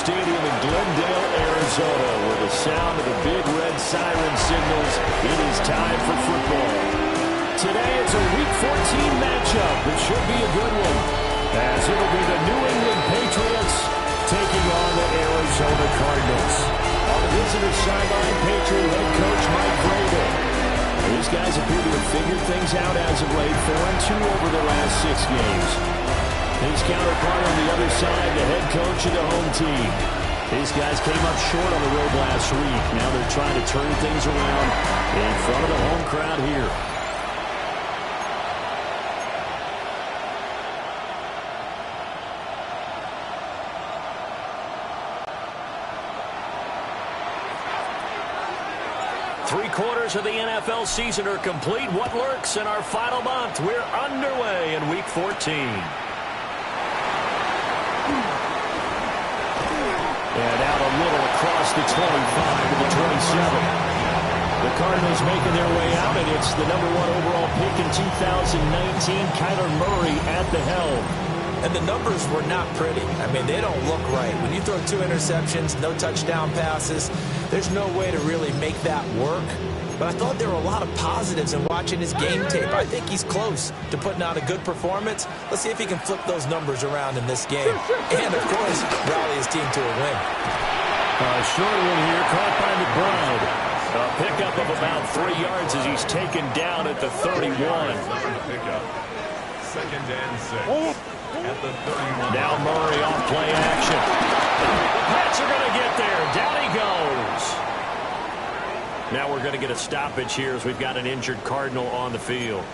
Stadium in Glendale, Arizona, where the sound of the big red siren signals it is time for football. Today it's a Week 14 matchup that should be a good one, as it'll be the New England Patriots taking on the Arizona Cardinals. On the visitor sideline, Patriot head coach Mike Vrabel. These guys appear to have figured things out as of late, 4-2 over their last 6 games. His counterpart on the other side, the head coach of the home team. These guys came up short on the road last week. Now they're trying to turn things around in front of the home crowd here. Three-quarters of the NFL season are complete. What lurks in our final month? We're underway in Week 14. And out a little across the 25 to the 27. The Cardinals making their way out, and it's the number 1 overall pick in 2019, Kyler Murray at the helm. And the numbers were not pretty. I mean, they don't look right. When you throw 2 interceptions, no touchdown passes, there's no way to really make that work. But I thought there were a lot of positives in watching his game tape. I think he's close to putting out a good performance. Let's see if he can flip those numbers around in this game. And, of course, rally his team to a win. Short one here, caught by McBride. A pickup of about 3 yards as he's taken down at the 31. Second and 6. At the 31. Now Murray off play action. The Pats are going to get there. Down he goes. Now we're going to get a stoppage here as we've got an injured Cardinal on the field.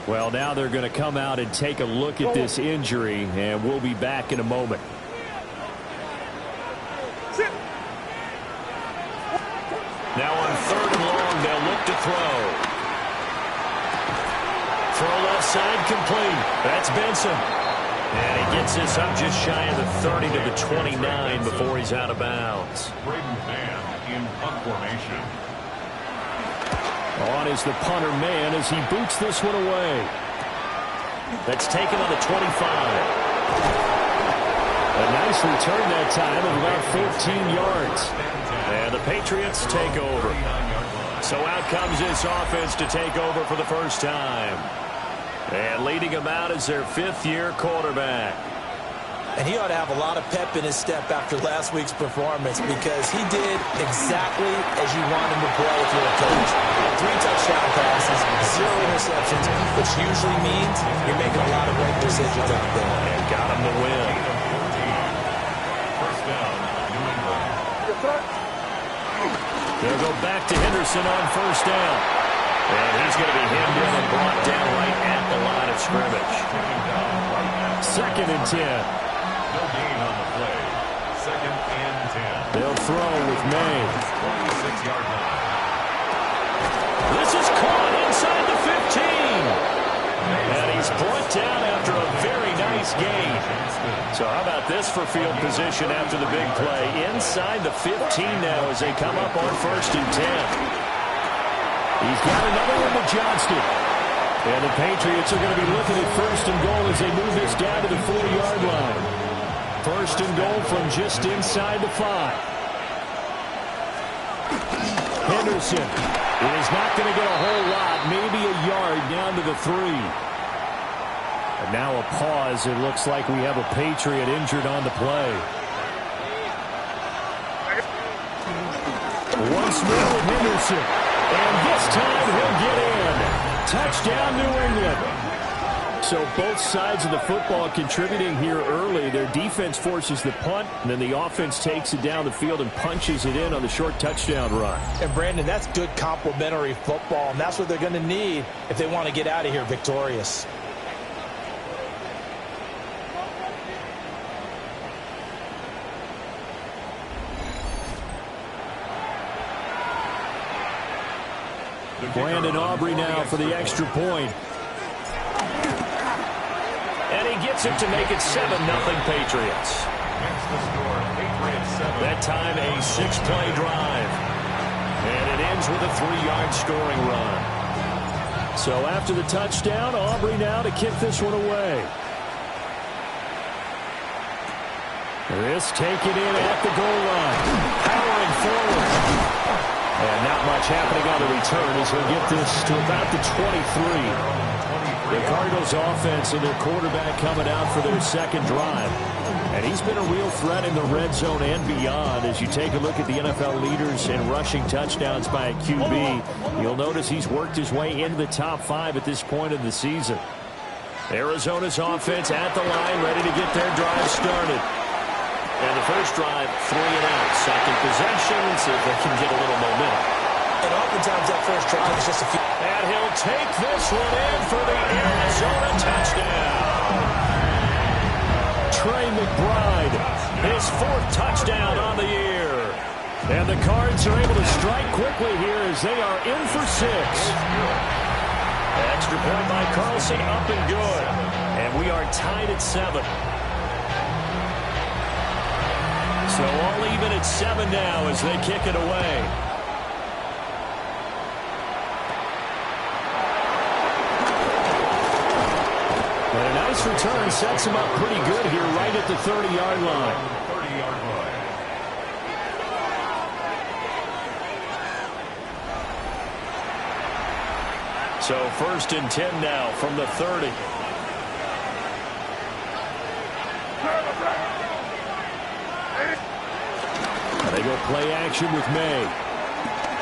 Well, now they're going to come out and take a look at this injury, and we'll be back in a moment. Now on 3rd and long, they'll look to throw. Throw left side complete. That's Benson. And he gets this up just shy of the 30 to the 29 before he's out of bounds. In punt formation. On is the punter man as he boots this one away. That's taken on the 25. A nice return that time of about 14 yards. And the Patriots take over. So out comes this offense to take over for the first time. And leading him out is their 5th-year quarterback. And he ought to have a lot of pep in his step after last week's performance, because he did exactly as you want him to play if you're a coach. 3 touchdown passes, 0 interceptions, which usually means you're making a lot of right decisions out there. And got him the win. First down, New England. They'll go back to Henderson on first down. And he's going to be hemmed in and brought down right at the line of scrimmage. 2nd and 10. No gain on the play. 2nd and 10. They'll throw with May. 26-yard line. This is caught inside the 15. And he's brought down after a very nice gain. So how about this for field position after the big play? Inside the 15 now as they come up on 1st and 10. He's got another one to Johnston. And the Patriots are going to be looking at 1st and goal as they move this down to the 4-yard line. 1st and goal from just inside the 5. Henderson is not going to get a whole lot, maybe a yard down to the 3. And now a pause. It looks like we have a Patriot injured on the play. Once more with Henderson. And this time he'll get in. Touchdown, New England. So both sides of the football contributing here early. Their defense forces the punt, and then the offense takes it down the field and punches it in on the short touchdown run. And, Brandon, that's good complementary football, and that's what they're going to need if they want to get out of here victorious. Brandon Aubrey now for the extra point. And he gets it to make it 7-0 Patriots. That time a 6-play drive. And it ends with a 3-yard scoring run. So after the touchdown, Aubrey now to kick this one away. This taken in at the goal line. Powering forward. And not much happening on the return as he'll get this to about the 23. The Cardinals offense and their quarterback coming out for their second drive. And he's been a real threat in the red zone and beyond. As you take a look at the NFL leaders in rushing touchdowns by a QB, you'll notice he's worked his way into the top 5 at this point in the season. Arizona's offense at the line, ready to get their drive started. And the first drive, 3 and out. Second possession, see if they can get a little momentum. And oftentimes that first drive is just a few. And he'll take this one in for the Arizona touchdown. Trey McBride, his 4th touchdown on the year. And the Cards are able to strike quickly here as they are in for 6. Extra point by Carlson, up and good. And we are tied at 7. So all even at 7 now as they kick it away. And a nice return sets him up pretty good here right at the 30-yard line. 30-yard line. So 1st and 10 now from the 30. And they go play action with May.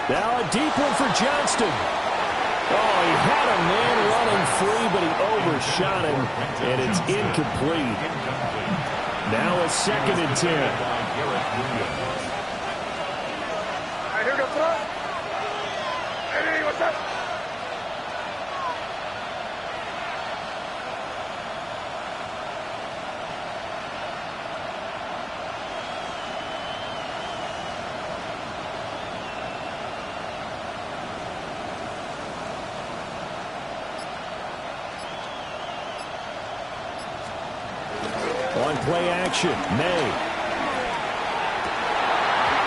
Now a deep one for Johnston. Oh, he had a man running free, but he overshot him, and it's incomplete. Now a 2nd and 10. Here goes front. Hey, what's up? On play action, May.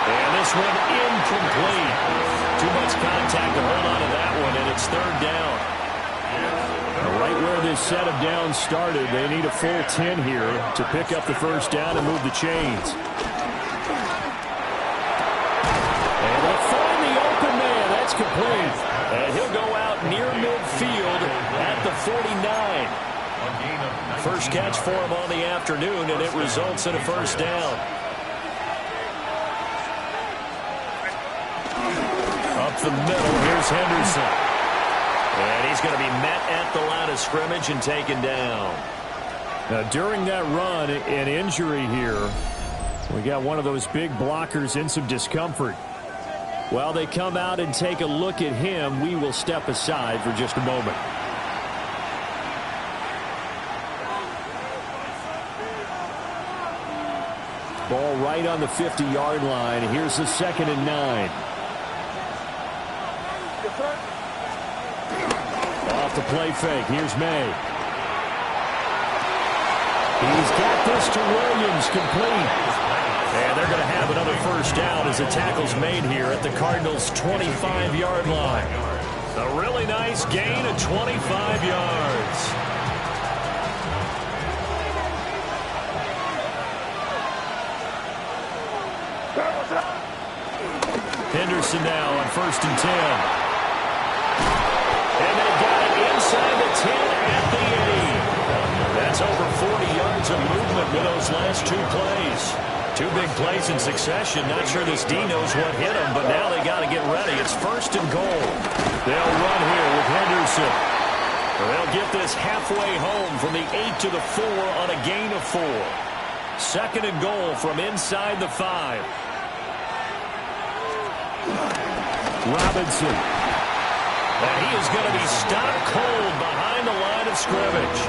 And this one incomplete. Too much contact to hold on to that one, and it's 3rd down. Right where this set of downs started, they need a full 10 here to pick up the first down and move the chains. And they'll find the open man. That's complete. And he'll go out near midfield at the 49. First catch for him on the afternoon, and it results in a first down. Up the middle, here's Henderson. And he's going to be met at the line of scrimmage and taken down. Now, during that run, an injury here. We got one of those big blockers in some discomfort. While they come out and take a look at him, we will step aside for just a moment. Ball right on the 50-yard line. Here's the 2nd and 9. Off the play fake. Here's May. He's got this to Williams, complete. And they're going to have another first down as the tackle's made here at the Cardinals' 25-yard line. A really nice gain of 25 yards. Henderson now on 1st and 10. And they got it inside the 10 at the 8. That's over 40 yards of movement with those last 2 plays. 2 big plays in succession. Not sure this D knows what hit him, but now they got to get ready. It's 1st and goal. They'll run here with Henderson. They'll get this halfway home from the 8 to the 4 on a gain of 4. 2nd and goal from inside the 5. Robinson. And he is going to be stopped cold behind the line of scrimmage.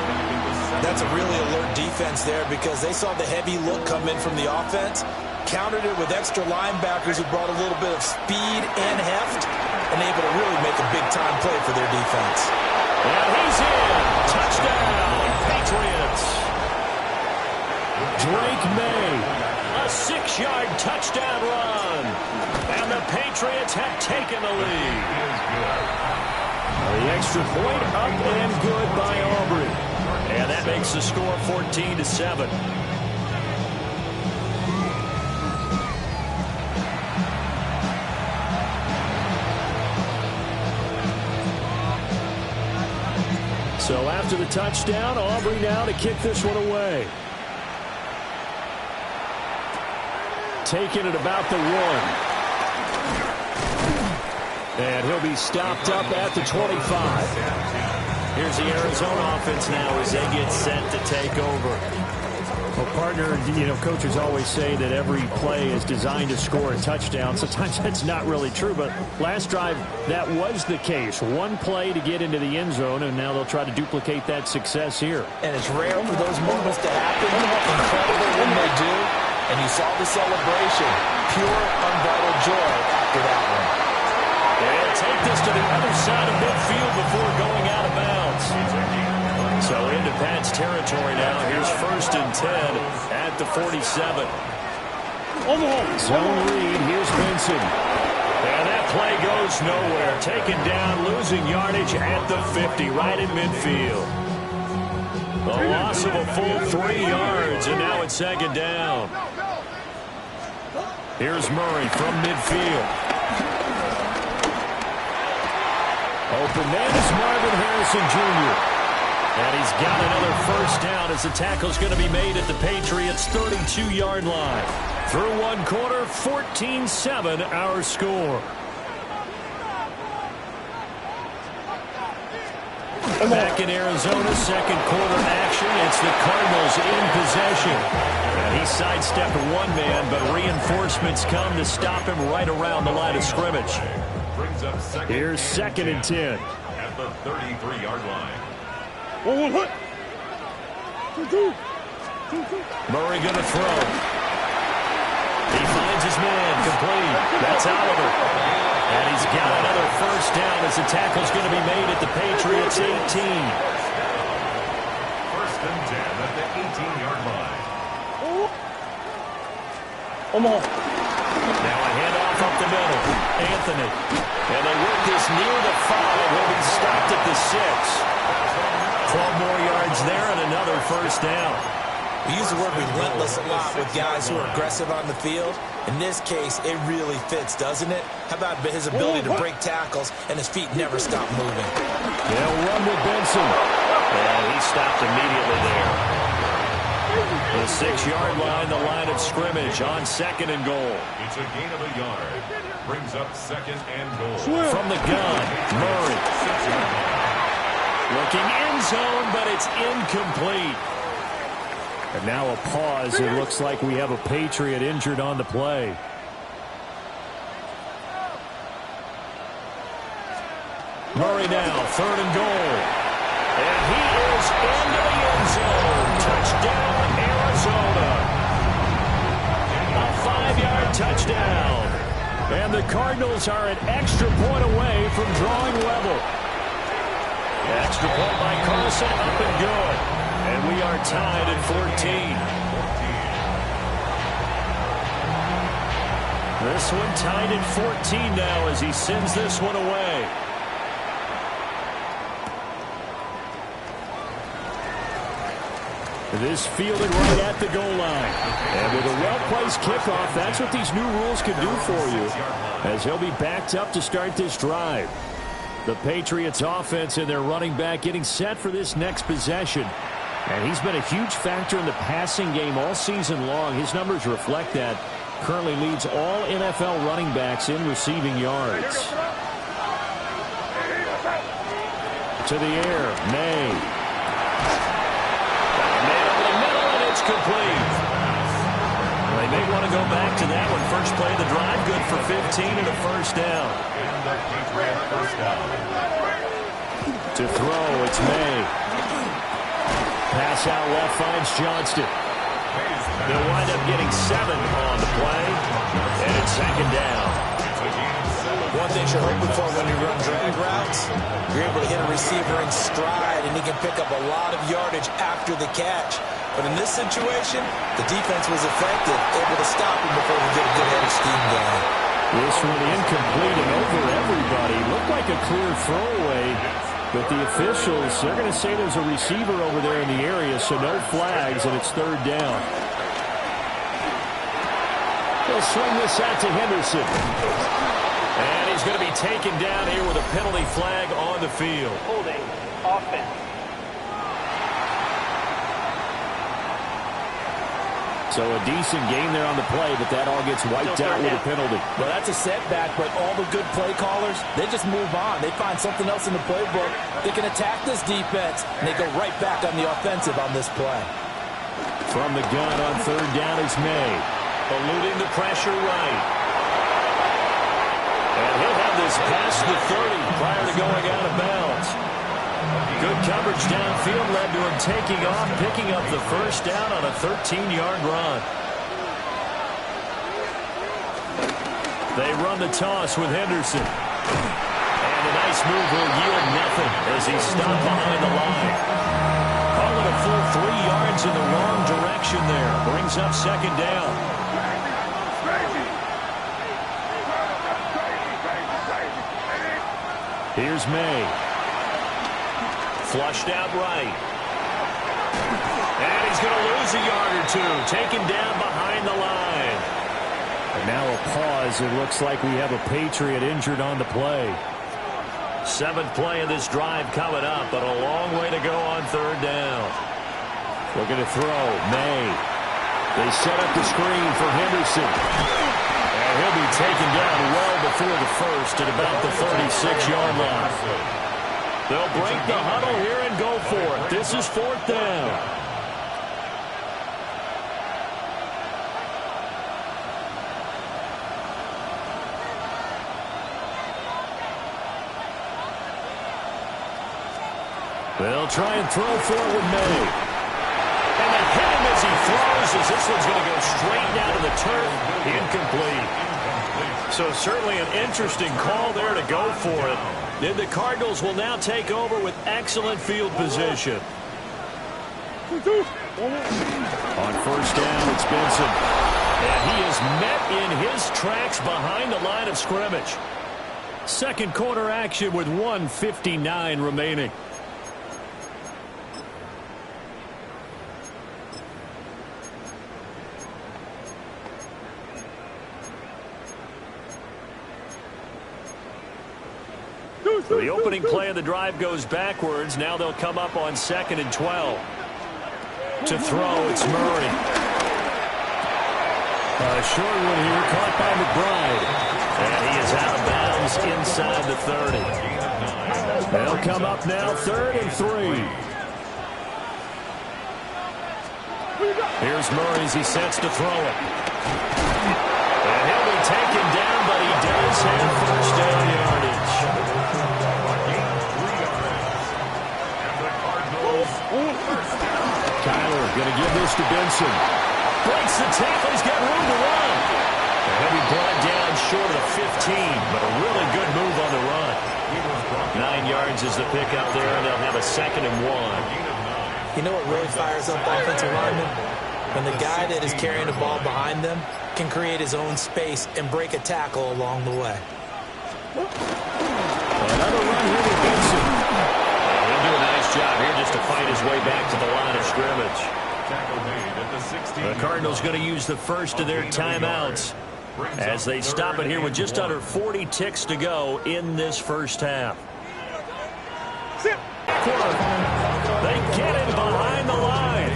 That's a really alert defense there because they saw the heavy look come in from the offense, countered it with extra linebackers who brought a little bit of speed and heft, and able to really make a big-time play for their defense. And he's in. Touchdown, Patriots. Drake May, a 6-yard touchdown run. And the Patriots have taken the lead. The extra point up and good by Aubrey. And that makes the score 14-7. after the touchdown. Aubrey now to kick this one away. Taking it about the 1. And he'll be stopped up at the 25. Here's the Arizona offense now as they get set to take over. Well, partner, coaches always say that every play is designed to score a touchdown. Sometimes that's not really true, but last drive, that was the case. One play to get into the end zone, and now they'll try to duplicate that success here. And it's rare for those moments to happen. Incredible when they do. And you saw the celebration. Pure, unbridled joy after that one. They'll take this to the other side of midfield before going out of bounds. So into Pat's territory now. Here's 1st and 10 at the 47. Zone read. Here's Benson. And that play goes nowhere. Taken down, losing yardage at the 50, right in midfield. A loss of a full 3 yards, and now it's 2nd down. Here's Murray from midfield. Open man is Marvin Harrison Jr. And he's got another 1st down as the tackle's going to be made at the Patriots' 32-yard line. Through 1 quarter, 14-7 our score. Back in Arizona, 2nd quarter action. It's the Cardinals in possession. And he sidestepped 1 man, but reinforcements come to stop him right around the line of scrimmage. Here's 2nd and 10. At the 33-yard line. Murray going to throw. He finds his man complete. That's Oliver. And he's got another 1st down as the tackle's going to be made at the Patriots' 18. 1st and 10 at the 18-yard line. Now a handoff up the middle. Anthony. And they work this near the 5. Will be stopped at the 6. 12 more yards there and another 1st down. We use the word relentless a lot with guys who are aggressive on the field. In this case, it really fits, doesn't it? How about his ability to break tackles and his feet never stop moving? They'll run with Benson. And he stopped immediately there. The 6-yard line, the line of scrimmage on 2nd and goal. It's a gain of a yard. Brings up 2nd and goal. From the gun, Murray. Looking end zone, but it's incomplete. And now a pause. It looks like we have a Patriot injured on the play. Murray now, 3rd and goal. And he is into the end zone. Touchdown, Arizona. A 5-yard touchdown. And the Cardinals are an extra point away from drawing level. Extra point by Carlson, up and good. And we are tied at 14. This one tied at 14 now as he sends this one away. This fielded right at the goal line. And with a well-placed kickoff, that's what these new rules can do for you, as he'll be backed up to start this drive. The Patriots offense and their running back getting set for this next possession. And he's been a huge factor in the passing game all season long. His numbers reflect that. Currently leads all NFL running backs in receiving yards. To the air, May. Man over the middle, and it's complete. They may want to go back to that one. First play of the drive, good for 15 and a 1st down. To throw, it's May. Pass out left finds Johnston. They'll wind up getting 7 on the play, and it's 2nd down. One thing you're hoping for when you run drag routes, you're able to hit a receiver in stride, and he can pick up a lot of yardage after the catch. But in this situation, the defense was effective, able to stop him before he did a good head of steam going. This one incomplete and over everybody. Looked like a clear throwaway, but the officials, they're going to say there's a receiver over there in the area, so no flags, and it's 3rd down. They'll swing this out to Henderson. And he's going to be taken down here with a penalty flag on the field. Holding, offense. So a decent game there on the play, but that all gets wiped out with a penalty. Well, that's a setback, but all the good play callers, they just move on. They find something else in the playbook. They can attack this defense, and they go right back on the offensive on this play. From the gun on third down is May. Eluding the pressure right. And he'll have this past the 30 prior to going out of bounds. Good coverage downfield led to him taking off, picking up the first down on a 13-yard run. They run the toss with Henderson. And a nice move will yield nothing as he's stopped behind the line. Call it a full 3 yards in the wrong direction there. Brings up second down. Here's May. Flushed out right. And he's going to lose a yard or two. Taken down behind the line. And now a pause. It looks like we have a Patriot injured on the play. 7th play of this drive coming up, but a long way to go on third down. Looking to throw. May. They set up the screen for Henderson. And he'll be taken down well before the first at about the 36-yard line. They'll break the huddle here and go for it. This is 4th down. They'll try and throw for it with May. And they hit him as he throws, as this one's going to go straight down to the turf. Incomplete. So certainly an interesting call there to go for it. Then the Cardinals will now take over with excellent field position. On first down, it's Benson. And he is met in his tracks behind the line of scrimmage. Second quarter action with 1:59 remaining. So the opening play of the drive goes backwards. Now they'll come up on 2nd and 12. To throw, it's Murray. A short one here, caught by McBride. And he is out of bounds inside the 30. They'll come up now 3rd and 3. Here's Murray as he sets to throw it. And he'll be taken down, but he does have first down yardage. Kyler going to give this to Benson. Breaks the tackle. He's got room to run. And he'll be brought down short of 15, but a really good move on the run. 9 yards is the pickup there, and they'll have a 2nd and 1. You know what really fires up offensive linemen? When the guy that is carrying the ball behind them can create his own space and break a tackle along the way. Another run here with Benson. He'll do a nice job here just to fight his way back to the line of scrimmage. The Cardinals going to use the first of their timeouts as they stop it here with just under 40 ticks to go in this first half. They get him behind the line.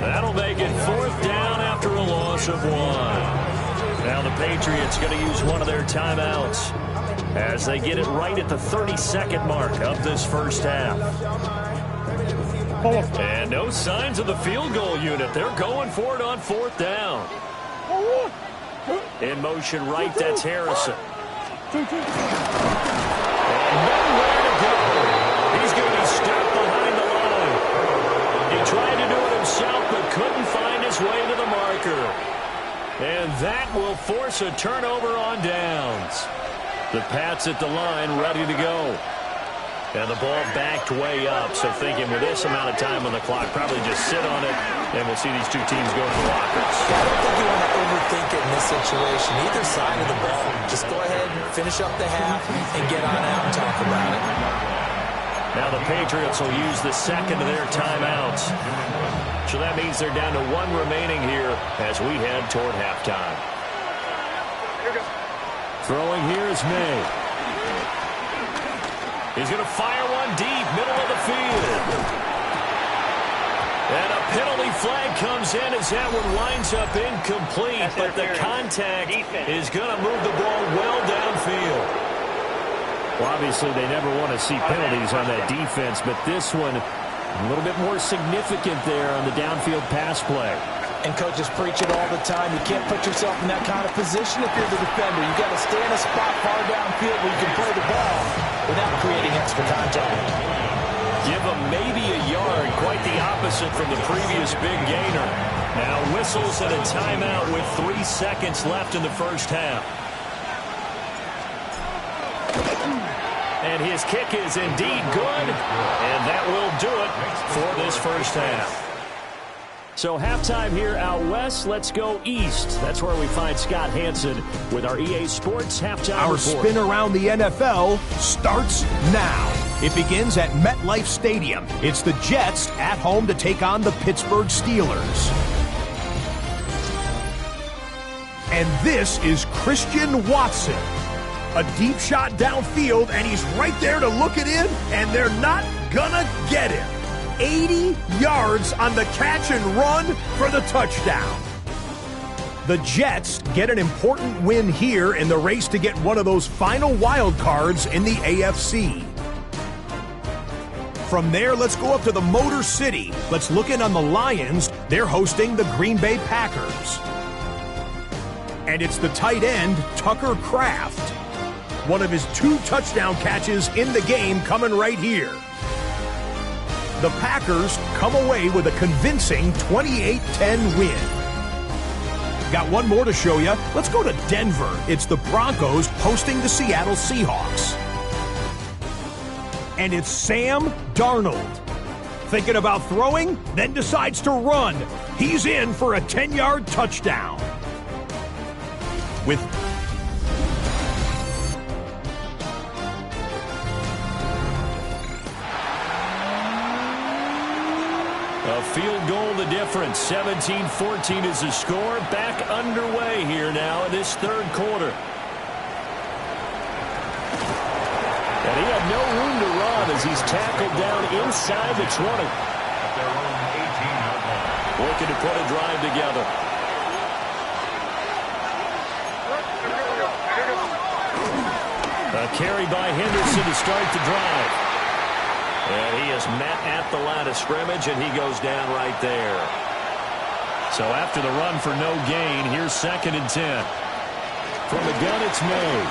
That'll make it 4th down after a loss of 1. Now the Patriots going to use one of their timeouts as they get it right at the 32nd mark of this first half. And no signs of the field goal unit. They're going for it on 4th down. In motion right, that's Harrison. And nowhere to go. He's going to be stopped behind the line. He tried to do it himself, but couldn't find his way to the marker. And that will force a turnover on downs. The Pats at the line, ready to go. And the ball backed way up, so thinking with this amount of time on the clock, probably just sit on it, and we'll see these two teams go to the lockers. I don't think you want to overthink it in this situation. Either side of the ball, just go ahead, finish up the half, and get on out and talk about it. Now the Patriots will use the 2nd of their timeouts. So that means they're down to 1 remaining here as we head toward halftime. Throwing here is May. He's going to fire one deep, middle of the field. And a penalty flag comes in as that one winds up incomplete, but the contact is going to move the ball well downfield. Well, obviously they never want to see penalties on that defense, but this one a little bit more significant there on the downfield pass play. And coaches preach it all the time. You can't put yourself in that kind of position if you're the defender. You've got to stay in a spot far downfield where you can play the ball without creating extra contact. Give him maybe a yard, quite the opposite from the previous big gainer. Now whistles and a timeout with 3 seconds left in the first half. And his kick is indeed good, and that will do it for this first half. So halftime here out west, let's go east. That's where we find Scott Hansen with our EA Sports halftime Our report. spin around the NFL starts now. It begins at MetLife Stadium. It's the Jets at home to take on the Pittsburgh Steelers. And this is Christian Watson. A deep shot downfield, and he's right there to look it in, and they're not gonna get it. 80 yards on the catch and run for the touchdown. The Jets get an important win here in the race to get one of those final wild cards in the AFC. From there, let's go up to the Motor City. Let's look in on the Lions. They're hosting the Green Bay Packers. And it's the tight end, Tucker Kraft. One of his 2 touchdown catches in the game coming right here. The Packers come away with a convincing 28-10 win. Got one more to show you. Let's go to Denver. It's the Broncos hosting the Seattle Seahawks. And it's Sam Darnold. Thinking about throwing, then decides to run. He's in for a 10-yard touchdown. With a field goal the difference. 17-14 is the score. Back underway here now in this third quarter. And he had no room to run as he's tackled down inside the 20. Looking to put a drive together. A carry by Henderson to start the drive. And he is met at the line of scrimmage, and he goes down right there. So after the run for no gain, here's 2nd and 10. From the gun, it's made.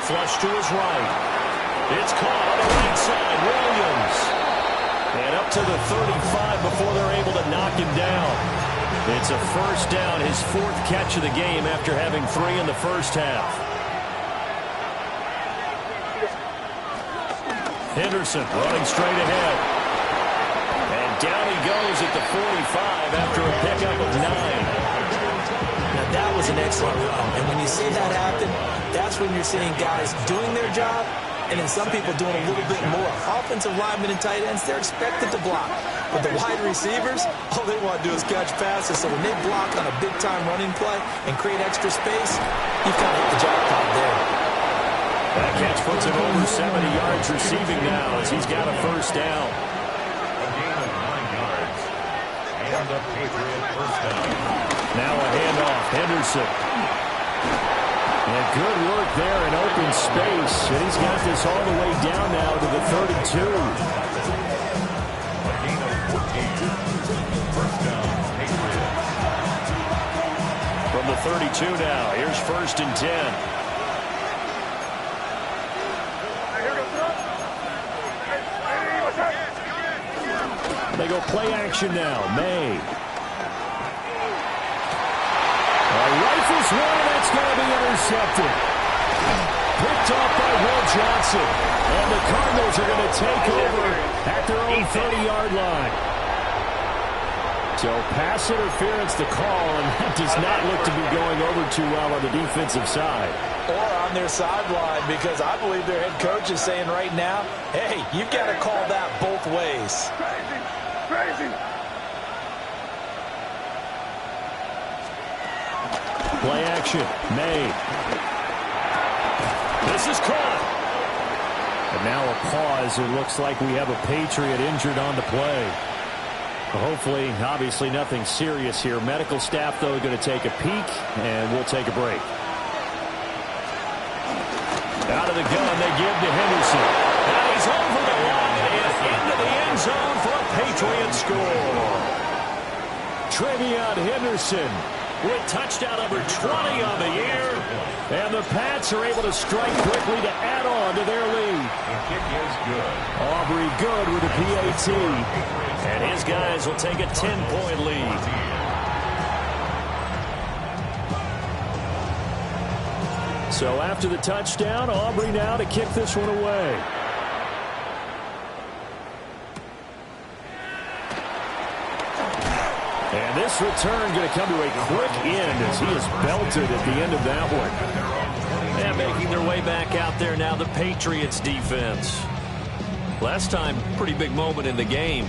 Flush to his right. It's caught on the right side. Williams. And up to the 35 before they're able to knock him down. It's a first down, his 4th catch of the game after having 3 in the first half. Henderson running straight ahead. And down he goes at the 45 after a pickup of 9. Now that was an excellent run. And when you see that happen, that's when you're seeing guys doing their job and then some people doing a little bit more. Offensive linemen and tight ends, they're expected to block. But the wide receivers, all they want to do is catch passes. So when they block on a big-time running play and create extra space, you've kind of hit the jackpot there. That catch puts him over 70 yards receiving now as he's got a first down. A gain of 9 yards. And a Patriot first down. Now a handoff. Henderson. And good work there in open space. And he's got this all the way down now to the 32. A gain of 14. First down, Patriot. From the 32 now. Here's 1st and 10. They go play action now. May. Rifles one, that's going to be intercepted. Picked off by Will Johnson. And the Cardinals are going to take over at their own 30-yard line. So pass interference the call, and that does not look to be going over too well on the defensive side. Or on their sideline, because I believe their head coach is saying right now, hey, you've got to call that both ways. Crazy. Play action. May. This is caught. And now a pause. It looks like we have a Patriot injured on the play. Hopefully, obviously nothing serious here. Medical staff, though, going to take a peek, and we'll take a break. Out of the gun, they give to Henderson. And he's over the line and into the end zone for a Patriot score. Trevion Henderson with touchdown number 20 on the year. And the Pats are able to strike quickly to add on to their lead. The kick is good. Aubrey good with a PAT. And his guys will take a 10-point lead. So after the touchdown, Aubrey now to kick this one away. And this return going to come to a quick end as he is belted at the end of that one. And making their way back out there now, the Patriots defense. Last time, pretty big moment in the game.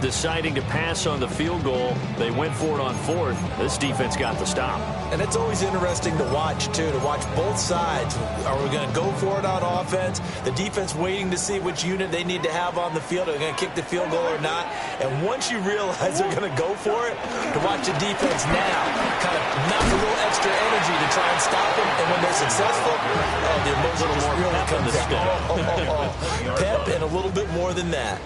Deciding to pass on the field goal. They went for it on fourth. This defense got the stop. And it's always interesting to watch, too, to watch both sides. Are we going to go for it on offense? The defense waiting to see which unit they need to have on the field. Are they going to kick the field goal or not? And once you realize they're going to go for it, to watch the defense now kind of knock a little extra energy to try and stop them. And when they're successful, the emotion really comes out. Pep and a little bit more than that.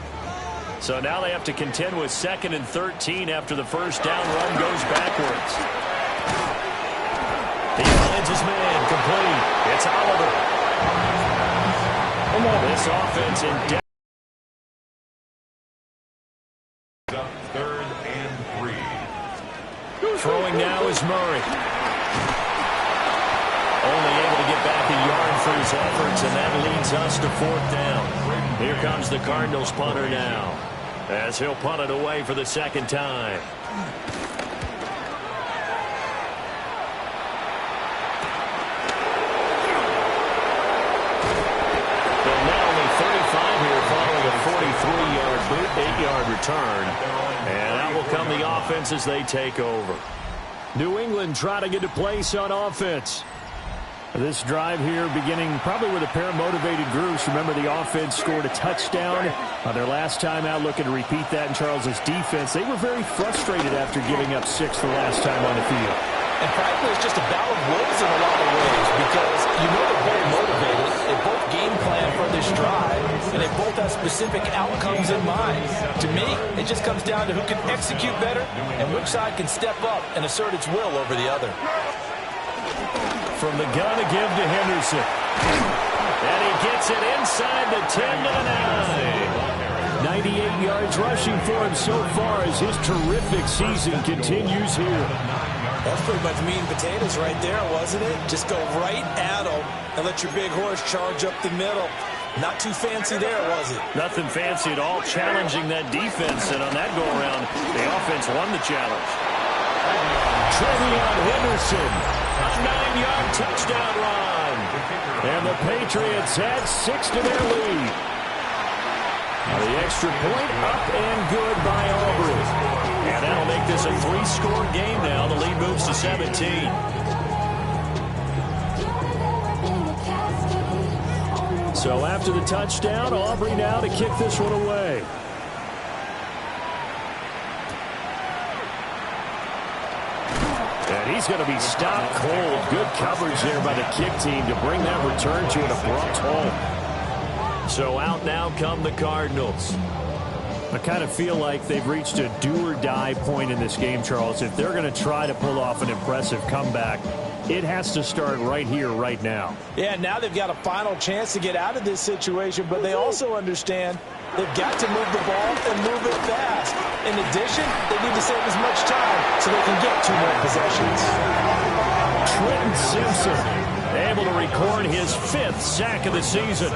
So now they have to contend with 2nd and 13 after the first down run goes backwards. He finds his man complete. It's Oliver. Come on. This offense in depth. 3rd and 3. Throwing now is Murray. Only able to get back a yard for his efforts, and that leads us to 4th down. Here comes the Cardinals punter now, as he'll punt it away for the 2nd time. But now only 35 here following a 43-yard boot, 8-yard return. And out will come the offense as they take over. New England trying to get to place on offense. This drive here beginning probably with a pair of motivated groups. Remember, the offense scored a touchdown on their last time out, looking to repeat that in Charles's defense. They were very frustrated after giving up 6 the last time on the field. And frankly, it's just a battle of wills in a lot of ways because you know they're very motivated. They both game plan for this drive, and they both have specific outcomes in mind. To me, it just comes down to who can execute better and which side can step up and assert its will over the other. From the gun to give to Henderson. And he gets it inside the 10 to the 9. 98 yards rushing for him so far as his terrific season continues here. That's pretty much meat and potatoes right there, wasn't it? Just go right at him and let your big horse charge up the middle. Not too fancy there, was it? Nothing fancy at all, challenging that defense. And on that go-around, the offense won the challenge. Trevion Henderson. A 9-yard touchdown run. And the Patriots had 6 to their lead. Now the extra point up and good by Aubrey. And that'll make this a 3-score game now. The lead moves to 17. So after the touchdown, Aubrey now to kick this one away. And he's going to be stopped cold. Good coverage there by the kick team to bring that return to an abrupt halt. So out now come the Cardinals. I kind of feel like they've reached a do-or-die point in this game, Charles. If they're going to try to pull off an impressive comeback, it has to start right here, right now. Yeah, now they've got a final chance to get out of this situation, but they also understand they've got to move the ball and move it fast. In addition, they need to save as much time so they can get 2 more possessions. Trenton Simpson able to record his 5th sack of the season.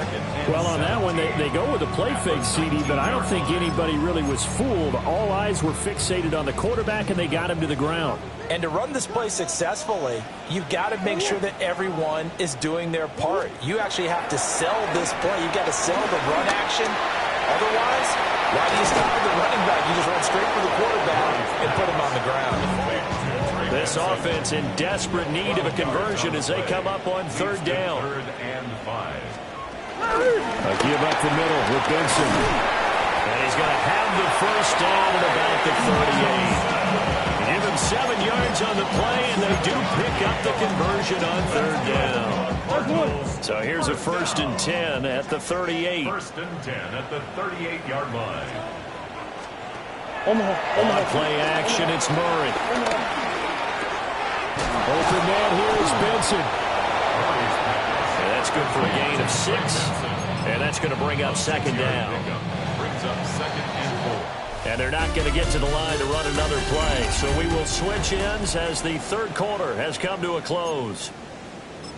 Well, on that one, they go with a play fake, CD, but I don't think anybody really was fooled. All eyes were fixated on the quarterback, and they got him to the ground. And to run this play successfully, you've got to make sure that everyone is doing their part. You actually have to sell this play. You've got to sell the run action. Otherwise, why do you stop with the running back? You just run straight for the quarterback and put him on the ground. This offense in desperate need of a conversion as they come up on 3rd down. 3rd and 5. A give up the middle with Benson. And he's going to have the first down at about the 38. Give him 7 yards on the play, and they do pick up the conversion on 3rd down. So here's a 1st and 10 at the 38. 1st and 10 at the 38-yard line. On play action, it's Murray. Open man here is Benson. And that's good for a gain of 6. And that's going to bring up 2nd down. Brings up 2nd and 4. And they're not going to get to the line to run another play. So we will switch ends as the 3rd quarter has come to a close.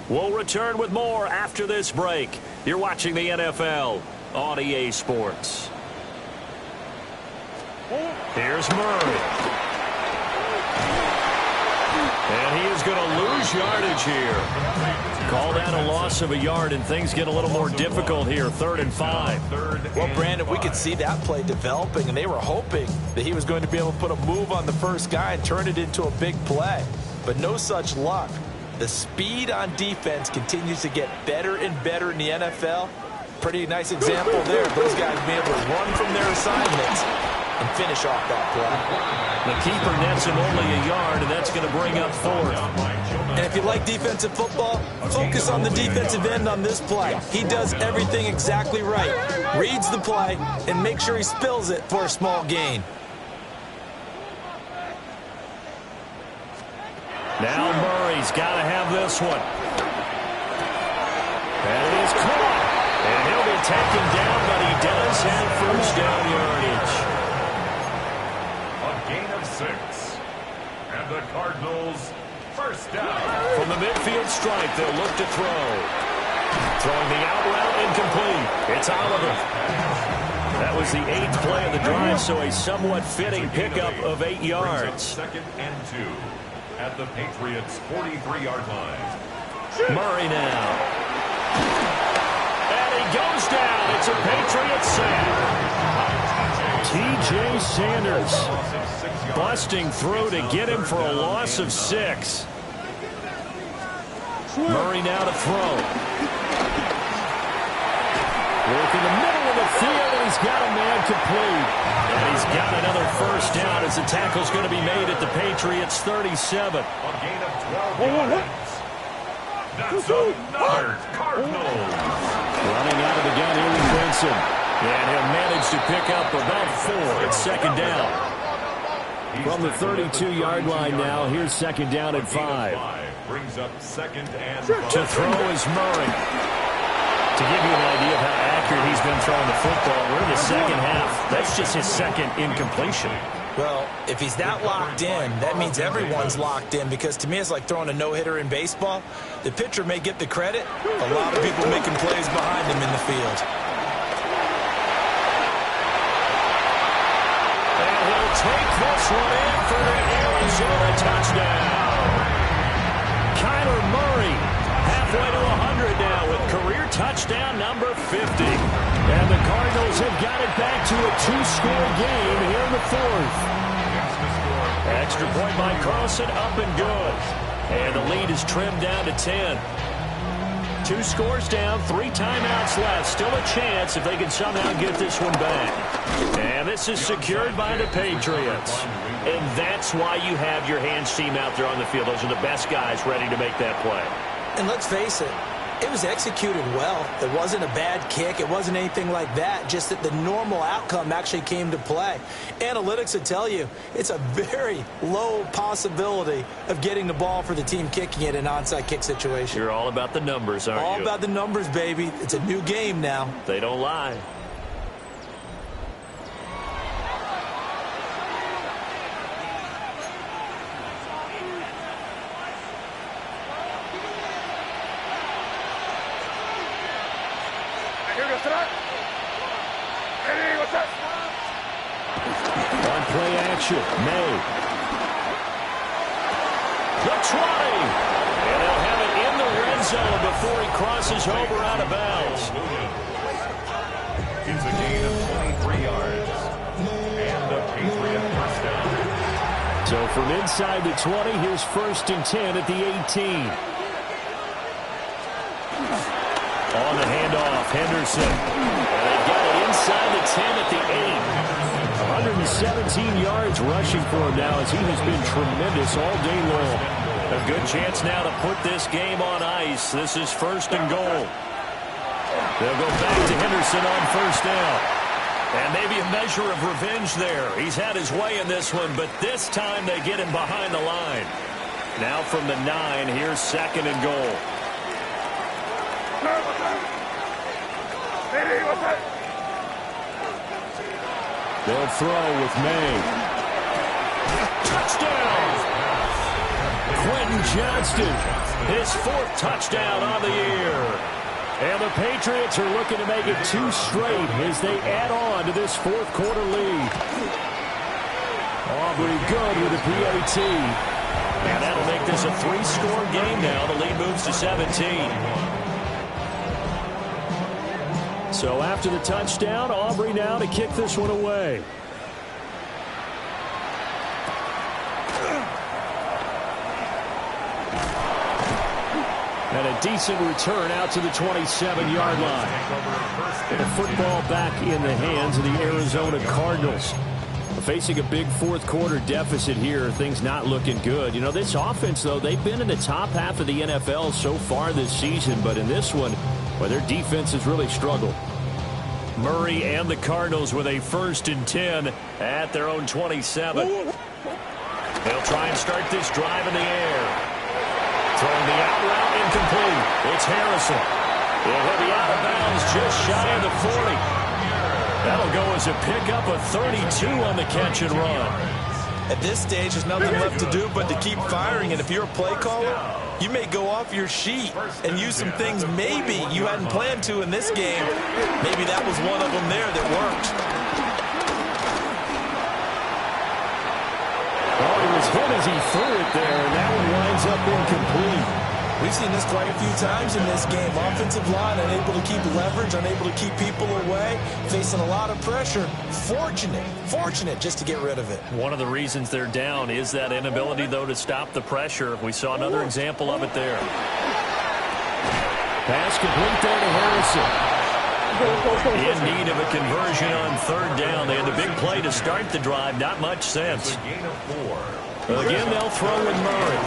We'll return with more after this break. You're watching the NFL on EA Sports. Here's Murray. And he is going to lose yardage here. Call that a loss of a yard, and things get a little more difficult here. 3rd and 5. Well, Brandon, we could see that play developing, and they were hoping that he was going to be able to put a move on the first guy and turn it into a big play. But no such luck. The speed on defense continues to get better and better in the NFL. Pretty nice example there. Those guys being able to run from their assignments and finish off that play. The keeper nets him only a yard, and that's going to bring up 4th. And if you like defensive football, focus on the defensive end on this play. He does everything exactly right. Reads the play and makes sure he spills it for a small gain. Now Murray's got to have this one. And it is caught. And he'll be taken down, but he does have first down yardage. A gain of 6. And the Cardinals first down. From the midfield stripe, they'll look to throw. Throwing the out route incomplete. It's Oliver. That was the 8th play of the drive, so a somewhat fitting pickup of 8 yards. 2nd and 2 at the Patriots' 43-yard line. Murray now. And he goes down. It's a Patriots sack. T.J. Sanders busting through to get him for a loss of 6. Murray now to throw. Work in the middle of the field, and he's got a man complete. And he's got another first down as the tackle's going to be made at the Patriots' 37. A gain of 12 yards. That's another Cardinals. Running out of the gun here with Benson. And he'll manage to pick up about 4. It's 2nd down. From the 32-yard line now, here's 2nd down and 5. Brings up 2nd and 5. To throw is Murray. To give you an idea of how accurate he's been throwing the football, we're in the 2nd half. That's just his 2nd incompletion. Well, if he's that locked in, that means everyone's locked in, because to me it's like throwing a no-hitter in baseball. The pitcher may get the credit. A lot of people making plays behind him in the field. And he'll take this one in for the Arizona touchdown. Kyler Murray halfway to 100 now with career touchdown number 50. And the Cardinals have got it back to a 2-score game here in the 4th. Extra point by Carlson, up and good. And the lead is trimmed down to 10. 2 scores down, 3 timeouts left. Still a chance if they can somehow get this one back. And this is secured by the Patriots. And that's why you have your hands team out there on the field. Those are the best guys ready to make that play. And let's face it, it was executed well. It wasn't a bad kick. It wasn't anything like that. Just that the normal outcome actually came to play. Analytics would tell you it's a very low possibility of getting the ball for the team kicking it in an onside kick situation. You're all about the numbers, aren't you? All about the numbers, baby. It's a new game now. They don't lie. On play action, May. The 20. And they'll have it in the red zone before he crosses over out of bounds. It's a gain of 23 yards. And the Patriot first down. So from inside the 20, here's 1st and 10 at the 18. On the handoff, Henderson. And they've got it inside the 10 at the 8. 117 yards rushing for him now as he has been tremendous all day long. A good chance now to put this game on ice. This is 1st and goal. They'll go back to Henderson on 1st down. And maybe a measure of revenge there. He's had his way in this one, but this time they get him behind the line. Now from the 9, here's 2nd and goal. They'll throw with May. Touchdown! Quentin Johnston, his 4th touchdown on the year. And the Patriots are looking to make it 2 straight as they add on to this 4th quarter lead. Aubrey good with a PAT. And that'll make this a 3-score game now. The lead moves to 17. So after the touchdown, Aubrey now to kick this one away. And a decent return out to the 27-yard line. And a football back in the hands of the Arizona Cardinals. Facing a big 4th quarter deficit here, things not looking good. You know, this offense, though, they've been in the top half of the NFL so far this season, but in this one, well, their defense has really struggled. Murray and the Cardinals with a 1st and 10 at their own 27. They'll try and start this drive in the air. Throwing the out route incomplete. It's Harrison. He'll be out of bounds just shy of the 40. That'll go as a pickup of 32 on the catch and run. At this stage, there's nothing left to do but to keep firing. And if you're a play caller, you may go off your sheet and use some things maybe you hadn't planned to in this game. Maybe that was one of them there that worked. Well, it was him as he threw it there, and that one winds up incomplete. We've seen this quite a few times in this game. Offensive line unable to keep leverage, unable to keep people away, facing a lot of pressure. Fortunate just to get rid of it. One of the reasons they're down is that inability, though, to stop the pressure. We saw another example of it there. Pass complete there to Harrison. In need of a conversion on 3rd down. They had the big play to start the drive. Not much sense. Again, they'll throw with Murray.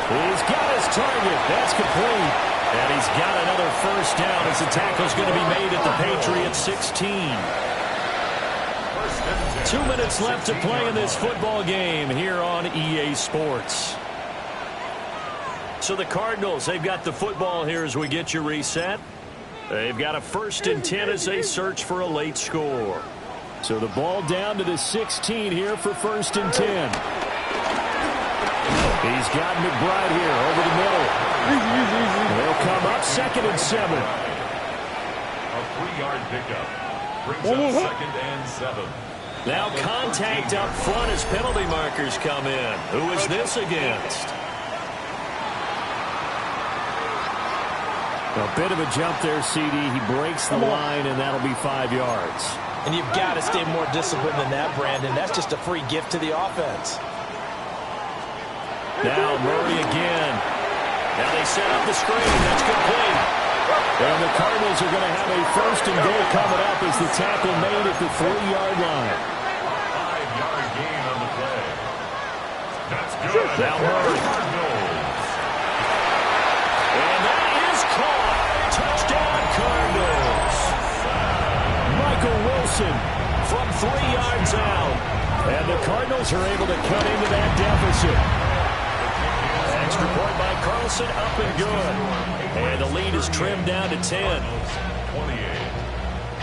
He's got his target. That's complete. And he's got another 1st down as the tackle's going to be made at the Patriots 16. 2 minutes left to play in this football game here on EA Sports. So the Cardinals, they've got the football here as we get you reset. They've got a 1st and 10 as they search for a late score. So the ball down to the 16 here for 1st and 10. He's got McBride here over the middle. They'll come up 2nd and 7. A 3-yard pickup brings up 2nd and 7. Now contact up front as penalty markers come in. Who is this against? A bit of a jump there, CD. He breaks the line, and that'll be 5 yards. And you've got to stay more disciplined than that, Brandon. That's just a free gift to the offense. Now Murray again. Now they set up the screen. That's complete. And the Cardinals are going to have a 1st and goal coming up as the tackle made at the 3-yard line. 5-yard gain on the play. That's good. Now Murray. And that is caught. Touchdown Cardinals. Michael Wilson from 3 yards out. And the Cardinals are able to cut into that deficit. Extra point by Carlson, up and good. And the lead is trimmed down to 10.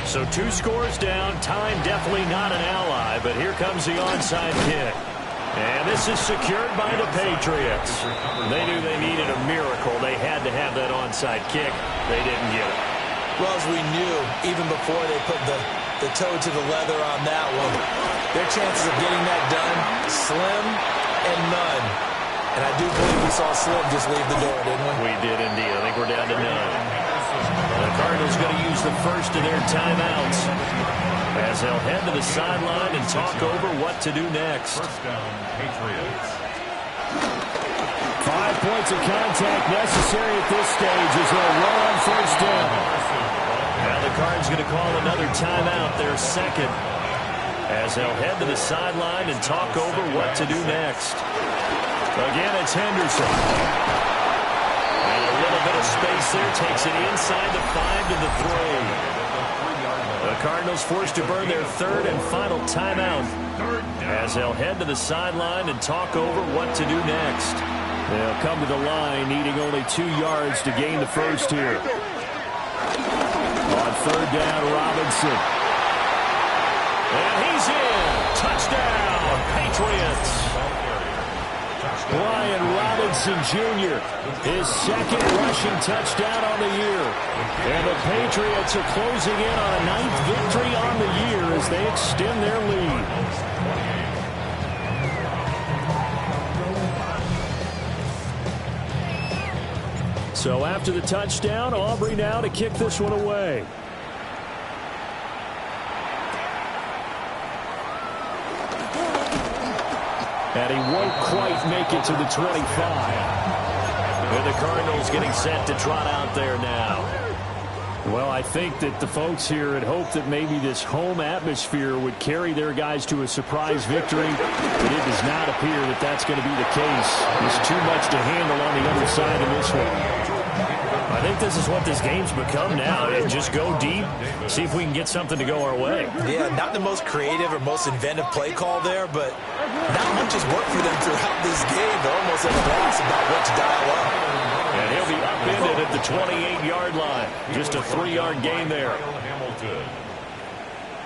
So 2 scores down. Time definitely not an ally, but here comes the onside kick. And this is secured by the Patriots. They knew they needed a miracle. They had to have that onside kick. They didn't get it. Well, as we knew, even before they put the toe to the leather on that one, their chances of getting that done, slim and none. And I do believe we saw Slim just leave the door, didn't we? We did indeed. I think we're down to none. The Cardinals going to use the first of their timeouts as they'll head to the sideline and talk over what to do next. 1st down, Patriots. 5 points of contact necessary at this stage as they'll run on 1st down. Now the Cards going to call another timeout, their second, as they'll head to the sideline and talk over what to do next. Again, it's Henderson. And a little bit of space there, takes it inside the 5 to the 3. The Cardinals forced to burn their third and final timeout as they'll head to the sideline and talk over what to do next. They'll come to the line needing only 2 yards to gain the first here. On third down, Robinson. And he's in. Touchdown, Patriots. Brian Robinson Jr., his second rushing touchdown on the year. And the Patriots are closing in on a 9th victory on the year as they extend their lead. So after the touchdown, Aubrey now to kick this one away. And he won't quite make it to the 25. And the Cardinals getting set to trot out there now. Well, I think that the folks here had hoped that maybe this home atmosphere would carry their guys to a surprise victory, but it does not appear that that's going to be the case. There's too much to handle on the other side of this one. I think this is what this game's become now. Just go deep, see if we can get something to go our way. Yeah, not the most creative or most inventive play call there, but not much has worked for them throughout this game. They're almost at a loss about what to dial up. And he'll be upended at the 28-yard line. Just a 3-yard gain there.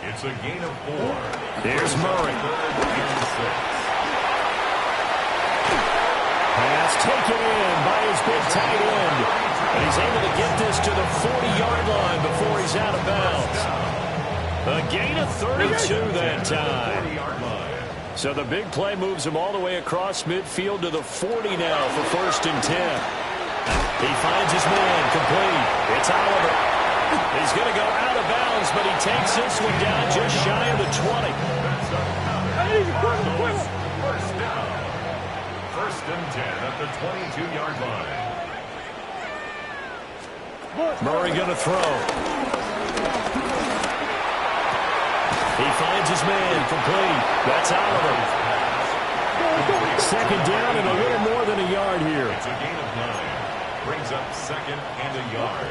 It's a gain of 4. Here's Murray. Pass taken in by his big tight end. And he's able to get this to the 40-yard line before he's out of bounds. A gain of 32 that time. So the big play moves him all the way across midfield to the 40 now for 1st and 10. He finds his man complete. It's Oliver. He's going to go out of bounds, but he takes this one down just shy of the 20. First down. 1st and 10 at the 22-yard line. Murray going to throw. He finds his man complete. That's Oliver. 2nd down and a little more than a yard here. It's a gain of 9. Brings up 2nd and a yard.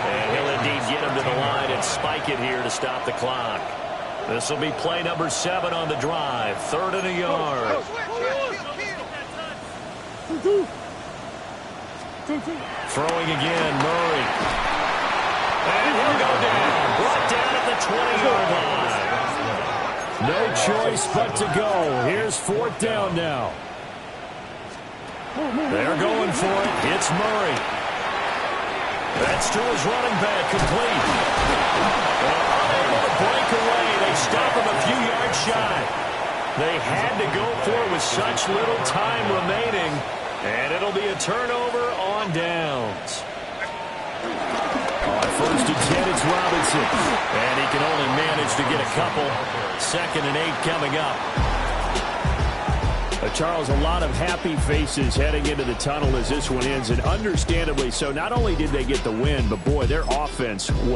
And he'll indeed get him to the line and spike it here to stop the clock. This will be play number 7 on the drive. 3rd and a yard. Throwing again, Murray. And he'll go down. Brought down at the 20-yard line. No choice but to go. Here's 4th down now. They're going for it. It's Murray. That's to his running back, complete. Unable to break away. They stop him a few yards shy. They had to go for it with such little time remaining. And it'll be a turnover on downs. On 1st and 10, it's Robinson. And he can only manage to get a couple. 2nd and 8 coming up. Charles, a lot of happy faces heading into the tunnel as this one ends, and understandably so. Not only did they get the win, but boy, their offense was